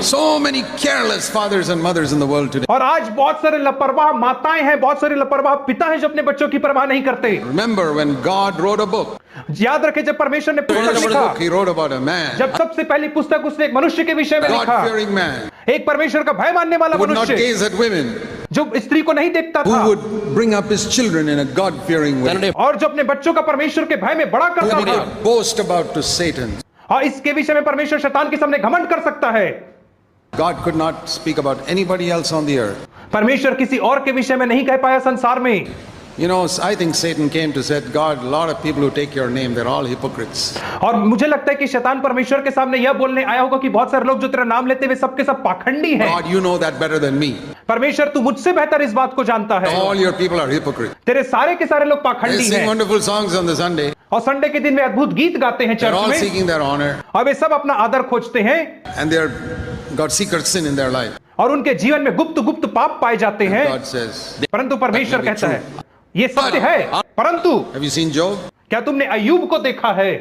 So many careless fathers and mothers in the world today. और आज बहुत सारे लापरवाह माताएं हैं, बहुत सारे लापरवाह पिता हैं जो अपने बच्चों की परवाह नहीं करते। Remember when God wrote a book? याद रखें जब परमेश्वर ने पुस्तक लिखा, He wrote about a man, जब सबसे पहली पुस्तक उसने एक मनुष्य के विषय में लिखा, God-fearing man, एक परमेश्वर का भय मानने वाला who would not मनुष्य gaze at women, जो स्त्री को नहीं देखता who था, would bring up his children in a God-fearing way, और जो अपने बच्चों का परमेश्वर के भय में बड़ा who करता would था। not boast about to Satan. और इसके विषय में परमेश्वर शैतान के सामने घमंड कर सकता है। God could not speak about anybody else on the earth. परमेश्वर किसी और के विषय में नहीं कह पाया संसार में। You know, I think Satan came to say, God, a lot of people who take your name, they're all hypocrites. और मुझे लगता है कि शैतान परमेश्वर के सामने यह बोलने आया होगा कि बहुत सारे लोग जो तेरा नाम लेते हुए सबके सब पाखंडी हैं। God, you know that better than me. परमेश्वर तू मुझसे बेहतर इस बात को जानता है। All your people are hypocrites. तेरे सारे के सारे लोग They पाखंडी sing हैं। wonderful songs on the Sunday. और संडे के दिन में अद्भुत गीत गाते हैं They're चर्च all में, seeking their honor, और वे सब अपना आदर खोजते हैं, and they're got secret sin in their life. और उनके जीवन में गुप्त गुप्त पाप पाए जाते हैं। God says, परंतु परमेश्वर That may be कहता है ये सत्य है। परंतु have you seen Job? क्या तुमने अय्यूब को देखा है?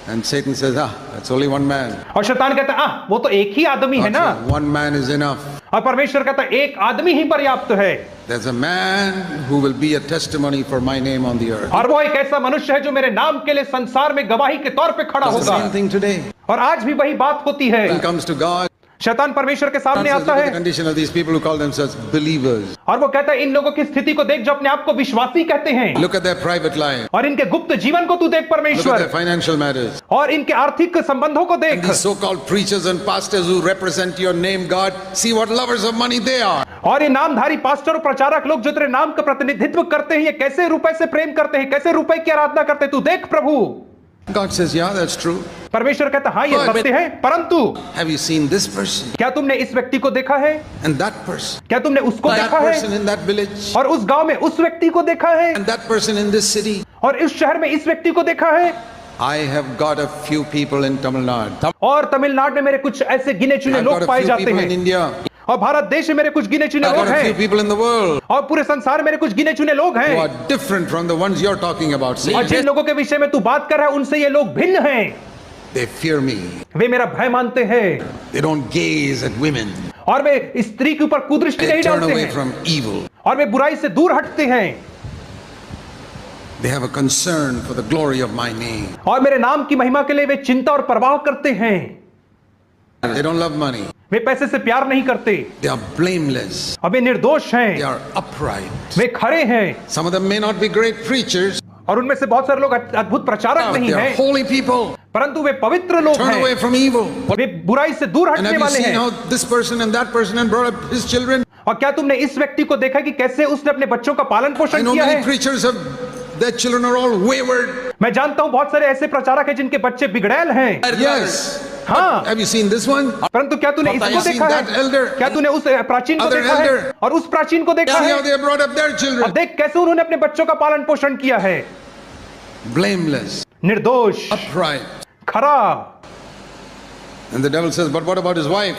And Satan says, that's only one man. और शैतान कहता है वो तो एक ही आदमी है ना। Okay, one man is enough. और परमेश्वर कहता है एक आदमी ही पर्याप्त है। There's a man who will be a testimony for my name on the earth. और वो एक ऐसा मनुष्य है जो मेरे नाम के लिए संसार में गवाही के तौर पे खड़ा It's the होगा। same thing today. और आज भी वही बात होती है। He comes to God. शैतान परमेश्वर के सामने Says, आता look at the है condition of these people who call themselves believers. और वो कहता है इन लोगों की स्थिति को देख जो अपने आप को विश्वासी कहते हैं, Look at their private life. और इनके गुप्त जीवन को तू देख Look at परमेश्वर, their financial matters. और इनके आर्थिक संबंधों को देख। And these so-called preachers and pastors who represent your name, God, see what lovers of money they are. और ये नामधारी पास्टर और प्रचारक लोग जो तेरे नाम का प्रतिनिधित्व करते हैं, ये कैसे रुपए से प्रेम करते हैं, कैसे रुपए की आराधना करते हैं, तू देख प्रभु। God says, yeah, that's true. परमेश्वर कहता हाँ ये सत्य है, परंतु Have you seen this person क्या तुमने इस व्यक्ति को देखा है? and that person? क्या तुमने उसको That देखा person है? in that village और उस गांव में उस व्यक्ति को देखा है? and that person in this city? और इस शहर में इस व्यक्ति को देखा है? I have got a few people in Tamil Nadu. और तमिलनाडु में मेरे कुछ ऐसे गिने चुने I've got लोग a पाए few जाते people in हैं, India. और भारत देश में मेरे कुछ गिने चुने I've लोग got a few हैं, people in the world और पूरे संसार में मेरे कुछ गिने चुने लोग who हैं, are different from the ones you're talking about. See, और जिन लोगों के विषय में तू बात कर रहा है उनसे ये लोग भिन्न हैं। they fear me. वे मेरा भय मानते हैं, They don't gaze at women. और वे स्त्री के ऊपर कुदृष्टि They नहीं turn डालते away हैं, from evil. और वे बुराई से दूर हटते हैं, They have a concern for the glory of my name. और मेरे नाम की महिमा के लिए वे चिंता और परवाह करते हैं। They don't love money. वे पैसे से प्यार नहीं करते, They are blameless. और वे निर्दोष They हैं, are upright. वे खरे हैं, Some of them may not be great preachers, और उनमें से बहुत सारे लोग अद्भुत प्रचारक but नहीं they are हैं, holy people. परंतु वे पवित्र लोग Turn away हैं, from evil. वे बुराई से दूर And हटने have you वाले seen हैं। how this person and that person and brought up his children? और क्या तुमने इस व्यक्ति को देखा कि कैसे उसने अपने बच्चों का पालन I पोषण know किया many है? preachers have, their children are all wayward. मैं जानता हूं बहुत सारे ऐसे प्रचारक हैं जिनके बच्चे बिगड़ैल हैं। Yes. हाँ, Have you seen this one? परंतु क्या तूने Have इसको you seen देखा that है? elder? क्या तूने उस प्राचीन को Other देखा है? elder? और उस प्राचीन को देखा See है? how they have brought up their और children. देख कैसे उन्होंने अपने बच्चों का पालन पोषण किया है, Blameless, निर्दोष, upright. खरा। And the devil says, but what about his wife?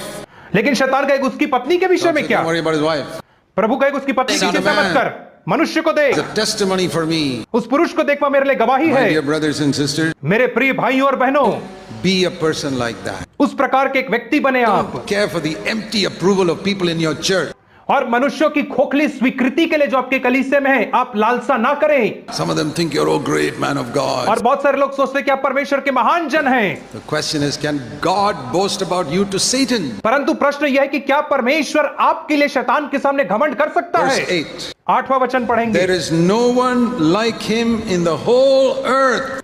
लेकिन शैतान कहेगा उसकी पत्नी के विषय God में says, क्या? don't worry about his wife. प्रभु कहेगा उसकी पत्नी की Son of चिंता मत man. कर, मनुष्य को देख, It's a testimony for me. उस पुरुष को देखना मेरे लिए गवाही My है। dear brothers and sisters, मेरे प्रिय भाइयों और बहनों, be a person like that. उस प्रकार के एक व्यक्ति बने आप, Don't care for the empty approval of people in your church. और मनुष्यों की खोखली स्वीकृति के लिए जो आपके कलीसिया में है आप लालसा ना करें। Some of them think you're, oh, great man of और God. बहुत सारे लोग सोचते हैं कि आप परमेश्वर के महान जन हैं, The question is, can God boast about you to Satan? परंतु प्रश्न यह है कि क्या परमेश्वर आपके लिए शैतान के सामने घमंड कर सकता Verse है? 8. 8वां वचन पढ़ेंगे। There is no one like him in the whole earth.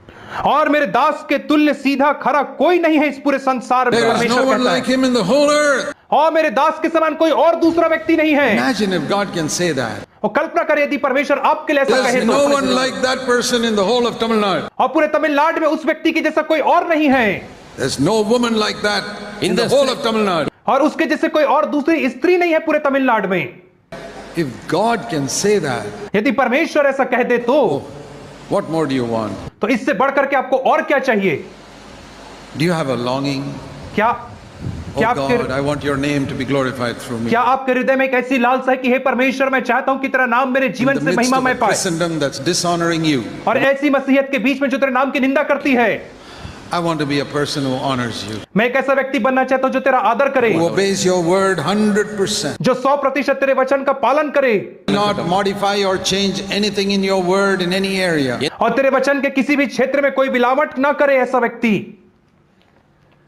और मेरे दास के तुल्य सीधा खरा कोई नहीं है इस पूरे संसार में, There is परमेश्वर no one कहता like है। him in the whole earth. और मेरे दास के समान कोई और दूसरा व्यक्ति नहीं है। Imagine if God can say that. और कल्पना करें यदि परमेश्वर आपके लिए ऐसा कहे There's तो। no one like that person in the whole of Tamil Nadu. और पूरे तमिलनाडु में उस व्यक्ति की जैसा कोई और नहीं है, There's no woman like that in the whole of Tamil Nadu. और उसके जैसे कोई और दूसरी स्त्री नहीं है पूरे तमिलनाडु में। If God can say that, यदि परमेश्वर ऐसा कह दे तो what more do you want? तो इससे बढ़कर के आपको और क्या चाहिए? Do you have a longing? क्या Oh God, I want your name to be glorified through me. क्या आपके हृदय में एक ऐसी लालसा है कि हे परमेश्वर मैं चाहता हूं कि तेरा नाम मेरे In जीवन the से midst महिमा of a में पाए, Christendom that's dishonoring you, और ऐसी मसीहत के बीच में जो तेरे नाम की निंदा करती है, I want to be a person who honors you, मैं एक ऐसा व्यक्ति बनना चाहता हूं जो तेरा आदर करे, who obeys your word 100%. जो 100% तेरे वचन का पालन करे Not modify or change anything in your word in any area. और तेरे वचन के किसी भी क्षेत्र में कोई मिलावट ना करे। ऐसा व्यक्ति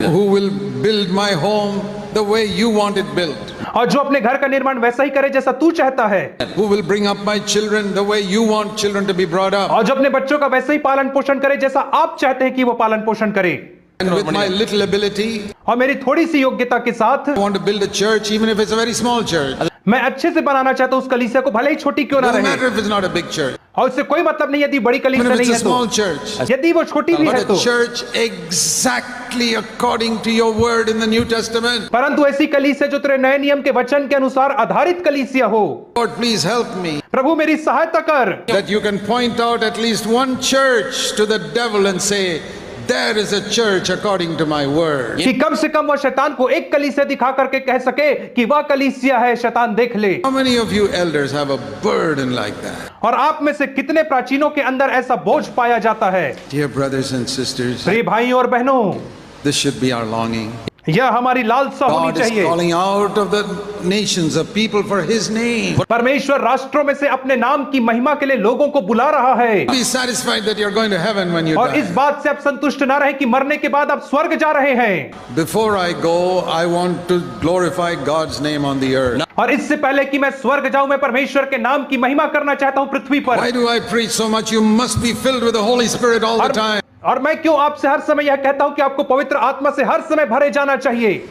Who will build my home the way you want it built. और जो अपने घर का निर्माण वैसा ही करे जैसा तू चाहता है, Who will bring up my children the way you want children to be brought up. और जो अपने बच्चों का वैसे ही पालन पोषण करे जैसा आप चाहते हैं कि वो पालन पोषण करे। And with my little ability, और मेरी थोड़ी सी योग्यता के साथ I want to build a church even if it's a very small church. मैं अच्छे से बनाना चाहता हूँ उस कलीसिया को, भले ही छोटी क्यों ना Doesn't रहे। matter if it's not a big church. और उससे कोई मतलब नहीं यदि बड़ी Even कलीसिया if नहीं it's a है small तो, church. यदि वो छोटी भी है But तो, a church exactly according to your word in the New Testament. परंतु ऐसी कलीसिया जो तेरे नए नियम के वचन के अनुसार आधारित कलीसिया हो। Lord, please help me प्रभु मेरी सहायता कर that you can point out at least one church to the devil and say, there is a church according to my word. कि कम से कम वह शैतान को एक कलीसिया दिखा करके कह सके कि वह कलीसिया है, शैतान देख ले। How many of you elders have a burden like that? और आप में से कितने प्राचीनों के अंदर ऐसा बोझ पाया जाता है? Dear brothers and sisters, प्रिय भाइयों और बहनों, this should be our longing. यह हमारी लालसा होनी God is चाहिए। calling out of the nations of people for His name. परमेश्वर राष्ट्रों में से अपने नाम की महिमा के लिए लोगों को बुला रहा है। Be satisfied that you're going to heaven when you और इस die. बात से आप संतुष्ट ना रहे कि मरने के बाद आप स्वर्ग जा रहे हैं। Before I go, I want to glorify God's name on the earth. और इससे पहले कि मैं स्वर्ग जाऊं, मैं परमेश्वर के नाम की महिमा करना चाहता हूं पृथ्वी पर। Why do I preach so much? You must be filled with the Holy Spirit all the time. और मैं क्यों आपसे हर समय यह कहता हूं कि आपको पवित्र आत्मा से हर समय भरे जाना चाहिए।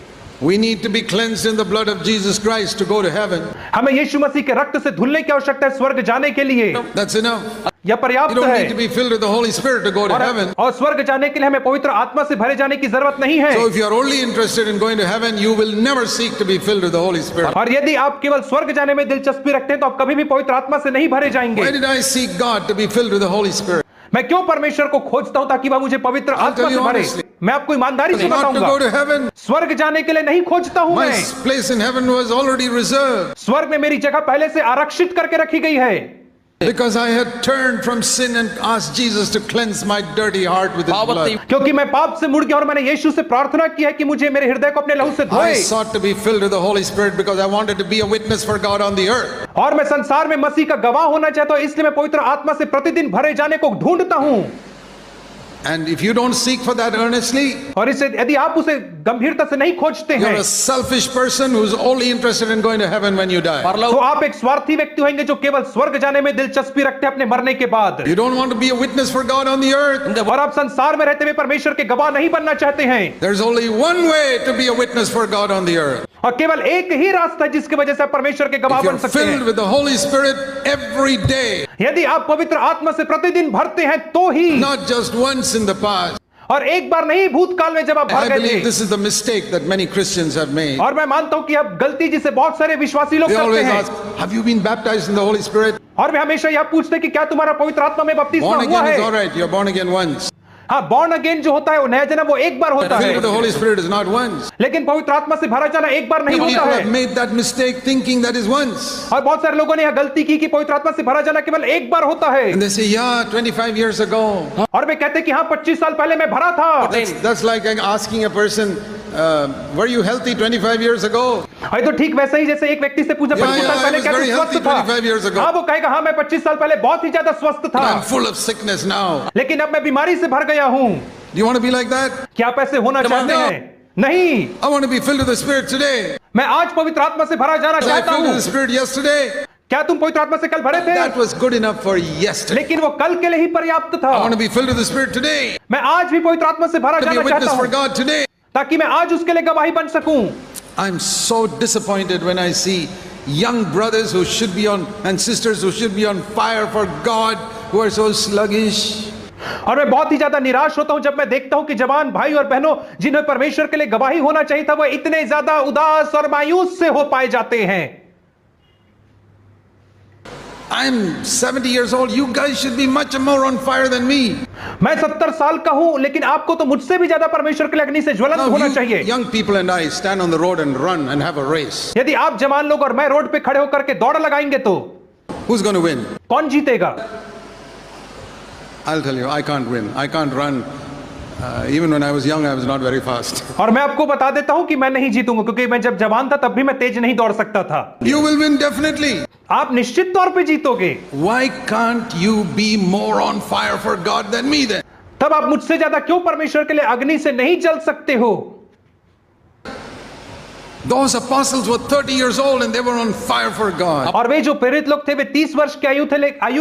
We need to be cleansed in the blood of Jesus Christ to go to heaven. हमें यीशु मसीह के रक्त से धुलने की आवश्यकता है स्वर्ग जाने के लिए। That's enough. यह You पर्याप्त don't है। need to be filled with the Holy Spirit to go to heaven. और स्वर्ग जाने के लिए हमें पवित्र आत्मा से भरे जाने की जरूरत नहीं है। So if you are only interested in going to heaven, you will never seek to be filled with the Holy Spirit. और यदि आप केवल स्वर्ग जाने में दिलचस्पी रखते हैं तो आप कभी भी पवित्र आत्मा से नहीं भरे जाएंगे। Why did I seek God to be filled with the Holy Spirit? मैं क्यों परमेश्वर को खोजता हूं ताकि वह मुझे पवित्र आत्मा tell से you भरे। honestly. मैं आपको ईमानदारी से Not to बताऊंगा, go to heaven. स्वर्ग जाने के लिए नहीं खोजता हूं My मैं। place in heaven was already reserved स्वर्ग में मेरी जगह पहले से आरक्षित करके रखी गई है। because I had turned from sin and asked Jesus to cleanse my dirty heart with His blood. क्योंकि मैं पाप से मुड़ गया और मैंने यीशु से प्रार्थना की है कि मुझे मेरे हृदय को अपने लहू से I धोए। sought to be filled with the Holy Spirit because I wanted to be a witness for God on the earth. और मैं संसार में मसीह का गवाह होना चाहता हूं, इसलिए मैं पवित्र आत्मा से प्रतिदिन भरे जाने को ढूंढता हूं। And if you don't seek for that earnestly, और इसे यदि आप उसे गंभीरता से नहीं खोजते you're हैं a selfish person who's only interested in going to heaven when you die. तो आप एक स्वार्थी व्यक्ति होंगे जो केवल स्वर्ग जाने में दिलचस्पी रखते हैं अपने मरने के बाद। You don't want to be a witness for God on the earth. और आप संसार में रहते हुए परमेश्वर के गवाह नहीं बनना चाहते हैं। There's only one way to be a witness for God on the earth. और केवल एक ही रास्ता है जिसकी वजह से आप परमेश्वर के गवाह If बन you're सकते filled हैं। with the Holy Spirit every day, यदि आप पवित्र आत्मा से प्रतिदिन भरते हैं तो ही, not just once in the past. और एक बार नहीं भूतकाल में जब आप भर I गए believe थे। this is the mistake that many Christians have made. और मैं मानता हूं कि अब गलती जिसे बहुत सारे विश्वासी लोग They करते always हैं, ask, have you been baptized in the Holy Spirit? और वे हमेशा यह पूछते हैं कि क्या तुम्हारा पवित्र आत्मा में बपतिस्मा Born हुआ again is है। all right. You're born again once. हाँ, born again जो होता है वो नया जन्म वो एक बार होता Filled with the है, Holy Spirit is not once. लेकिन पवित्र आत्मा से भरा जाना एक बार नहीं People होता have है। made that mistake thinking that is once. और बहुत सारे लोगों ने यह गलती की कि पवित्र आत्मा से भरा जाना केवल एक बार होता है। And they say, yeah, 25 years ago. और वे कहते हैं कि हाँ 25 साल पहले मैं भरा था। That's like asking a person, were you healthy 25 years ago? अरे तो ठीक वैसे ही जैसे एक व्यक्ति से पूछा 25 साल I पहले was क्या तू very healthy स्वस्थ था? 25 years ago. हाँ वो कहेगा हाँ मैं 25 साल पहले बहुत ही ज्यादा स्वस्थ था, I'm full of sickness now. लेकिन अब मैं बीमारी से भर गया हूँ। Do you want to be like that? क्या आप ऐसे होना चाहते No. हैं? नहीं, I want to be filled with the Spirit today. मैं आज पवित्र आत्मा से भरा जाना Was I चाहता filled with हूँ। the Spirit yesterday? क्या तुम पवित्र आत्मा से कल भरे थे? That was good enough for yesterday. लेकिन वो कल के लिए ही पर्याप्त था। I want to be filled with the Spirit today. मैं आज भी पवित्र आत्मा से भरा To be a जाना witness चाहता for हूँ God today. ताकि मैं आज उसके लिए गवाही बन सकूं। I'm so disappointed when I see young brothers who should be on and sisters who should be on fire for God who are so sluggish. और मैं बहुत ही ज्यादा निराश होता हूं जब मैं देखता हूं कि जवान भाई और बहनों जिन्हें परमेश्वर के लिए गवाही होना चाहिए था वो इतने ज्यादा उदास और मायूस से हो पाए जाते हैं। I'm 70 years old. You guys should be much more on fire than me. मैं 70 साल का हूं लेकिन आपको तो मुझसे भी ज्यादा परमेश्वर के लिए अग्नि से ज्वलंत Now होना you चाहिए। young people and I stand on the road and run and have a race. यदि आप जवान लोग और मैं रोड पे खड़े होकर के दौड़ लगाएंगे तो Who's going to win? कौन जीतेगा? I'll tell you, I can't win. I can't run Even when I was young, I was not very fast. और मैं आपको बता देता हूं कि मैं नहीं जीतूंगा, क्योंकि मैं जब जवान था तब भी मैं तेज नहीं दौड़ सकता था। You will win definitely. आप निश्चित तौर पे जीतोगे। Why can't you be more on fire for God than me then? तब आप मुझसे ज्यादा क्यों परमेश्वर के लिए अग्नि से नहीं जल सकते हो? Those apostles were 30 years old and they were on fire for God. और वे जो प्रेरित लोग थे वे 30 वर्ष के आयु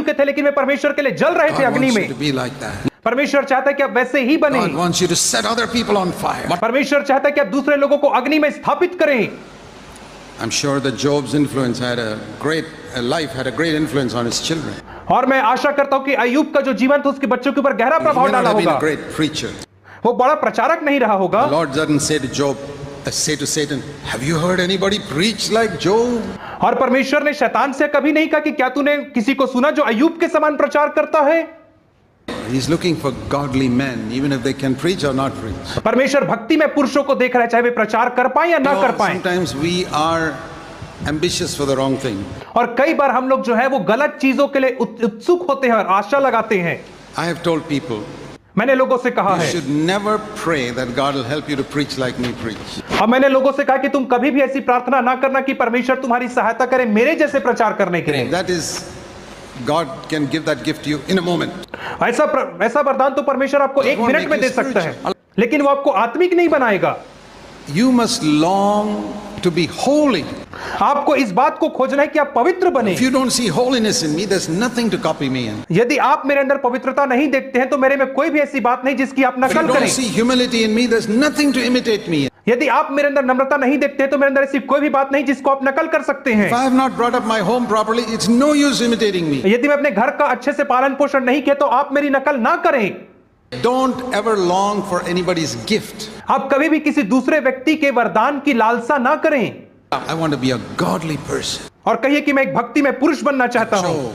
के थे, लेकिन वे परमेश्वर के लिए जल रहे थे God अग्नि wants you में। to be like that. परमेश्वर चाहता है कि आप वैसे ही बने। God wants you to set other people on fire. परमेश्वर चाहता है कि आप दूसरे लोगों को अग्नि में स्थापित करें। I'm sure that Job's influence had a great life, had a great influence on his children. और मैं आशा करता हूं कि अय्यूब का जो जीवन था उसके बच्चों के ऊपर गहरा He प्रभाव may not डाला have been होगा। a great preacher. वो बड़ा प्रचारक नहीं रहा होगा। The Lord doesn't say to Job, say to Satan, have you heard anybody preach like Job? और परमेश्वर ने शैतान से कभी नहीं कहा कि क्या तूने किसी को सुना जो अय्यूब के समान प्रचार करता है। He's looking for godly men, even if they can preach or not preach. परमेश्वर भक्ति में पुरुषों को देख रहा है, चाहे वे प्रचार कर पाए या ना कर पाए। Sometimes we are ambitious for the wrong thing. और कई बार हम लोग जो है वो गलत चीजों के लिए उत्सुक होते हैं और आशा लगाते हैं। I have told people, मैंने लोगों से कहा you है, should never pray that God will help you to preach like me preach. और मैंने लोगों से कहा कि तुम कभी भी ऐसी प्रार्थना ना करना कि परमेश्वर तुम्हारी सहायता करे मेरे जैसे प्रचार करने के लिए। That is, God can give that gift to you in a moment. ऐसा वरदान तो परमेश्वर आपको एक मिनट में दे सकता है, लेकिन वो आपको आत्मिक नहीं बनाएगा। You must long to be holy. आपको इस बात को खोजना है कि आप पवित्र बने। If you don't see holiness in me, there's nothing to copy me in. यदि आप मेरे अंदर पवित्रता नहीं देखते हैं तो मेरे में कोई भी ऐसी बात नहीं जिसकी आप If you नकल don't करें। see humility in me, there's nothing to imitate me in. यदि आप मेरे अंदर नम्रता नहीं देखते हैं तो मेरे अंदर ऐसी कोई भी बात नहीं जिसको आप नकल कर सकते हैं। If I have not brought up my home properly, it's no use imitating me. यदि मैं अपने घर का अच्छे से पालन पोषण नहीं किया तो आप मेरी नकल ना करें। Don't ever long for anybody's gift. आप कभी भी किसी दूसरे व्यक्ति के वरदान की लालसा ना करें। I want to be a godly person. और कहिए कि मैं एक भक्ति में पुरुष बनना चाहता हूँ,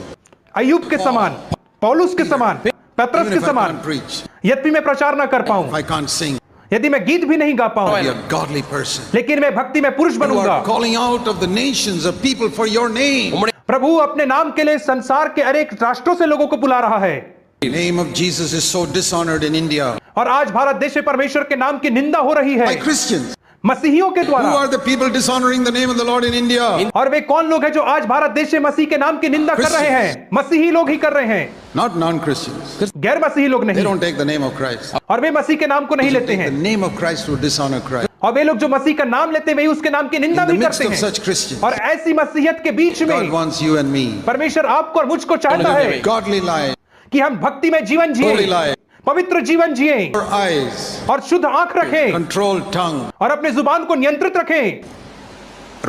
अय्यूब के समान, पौलुस के समान, पतरस Even के if I समान। can't preach, यदि मैं प्रचार ना कर पाऊं, if I can't sing, यदि मैं गीत भी नहीं गा I'll be पाऊं, a godly person. लेकिन मैं भक्ति में पुरुष You बनूंगा। are calling out of the nations of people for your name. प्रभु अपने नाम के लिए संसार के अनेक राष्ट्रों से लोगों को बुला रहा है। The name of Jesus is so dishonored in India और आज भारत देश में परमेश्वर के नाम की निंदा हो रही है by Christians. मसीहियों के Who द्वारा। are the people dishonoring the name of the Lord in India? और वे कौन लोग हैं जो आज भारत देश में मसीह के नाम की निंदा कर रहे हैं? मसीही लोग ही कर रहे हैं, Not non-Christians. गैर मसीही लोग They नहीं। don't take the name of Christ. और वे मसीह के नाम को नहीं They लेते take हैं, the name of Christ to dishonor Christ. और वे लोग जो मसीह का नाम लेते हैं वही उसके नाम की निंदा In the भी midst करते of हैं। such Christians, और ऐसी मसीहत के बीच God में wants you and me. परमेश्वर आपको और मुझको चाहता है Godly life, कि हम भक्ति में जीवन holy जिए, life, पवित्र जीवन जिए, your eyes, और शुद्ध आंख रखें, controlled tongue, और अपने जुबान को नियंत्रित रखें,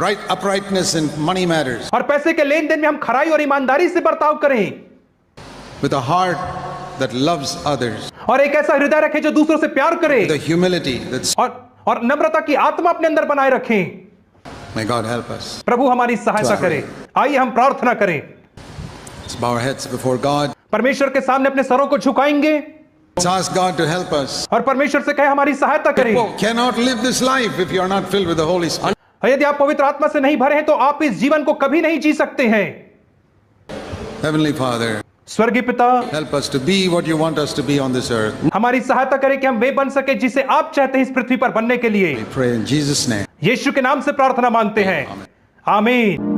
right uprightness in money matters, और पैसे के लेन देन में हम खराई और ईमानदारी से बर्ताव करें, with a heart that loves others, और एक ऐसा हृदय रखें जो दूसरों से प्यार करे, the humility that's. और नम्रता की आत्मा अपने अंदर बनाए रखें। May God help us. प्रभु हमारी सहायता करे। आइए हम प्रार्थना करें। Let's bow our heads before God. परमेश्वर के सामने अपने सरों को झुकाएंगे Let's ask God to help us. और परमेश्वर से कहे हमारी सहायता करें। Cannot live this life if you are not filled with the Holy Spirit. और यदि आप पवित्र आत्मा से नहीं भरे हैं तो आप इस जीवन को कभी नहीं जी सकते हैं। Heavenly Father, स्वर्गीय पिता, help us to be what you want us to be on this earth. हमारी सहायता करें कि हम वे बन सके जिसे आप चाहते हैं इस पृथ्वी पर बनने के लिए। We pray in Jesus' name. यीशु के नाम से प्रार्थना मांगते हैं, आमीन।